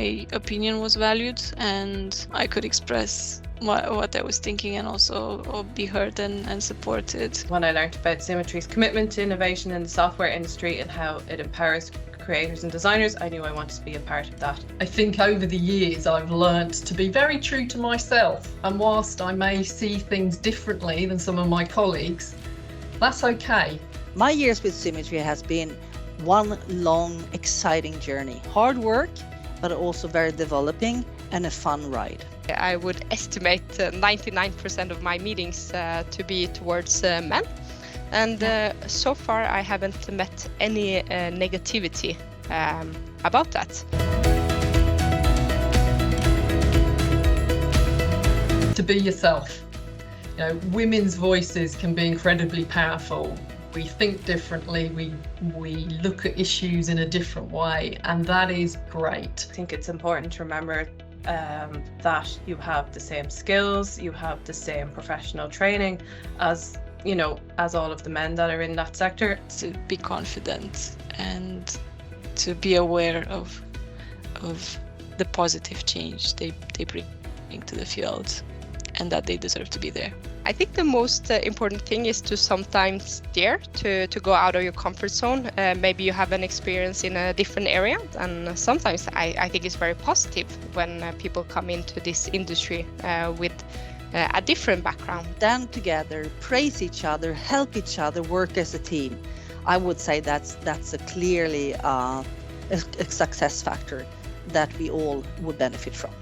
my opinion was valued and I could express what I was thinking and also be heard and supported. When I learned about Symmetry's commitment to innovation in the software industry and how it empowers creators and designers, I knew I wanted to be a part of that. I think over the years I've learnt to be very true to myself, and whilst I may see things differently than some of my colleagues, that's okay. My years with Symmetry has been one long, exciting journey. Hard work, but also very developing and a fun ride. I would estimate 99% of my meetings to be towards men. And so far I haven't met any negativity about that. To be yourself. You know, women's voices can be incredibly powerful. We think differently, we look at issues in a different way, and that is great. I think it's important to remember that you have the same skills, you have the same professional training as all of the men that are in that sector. To be confident and to be aware of the positive change they bring to the field and that they deserve to be there. I think the most important thing is to sometimes dare to go out of your comfort zone. Maybe you have an experience in a different area, and sometimes I think it's very positive when people come into this industry with a different background. Stand together, praise each other, help each other, work as a team. I would say that's clearly a success factor that we all would benefit from.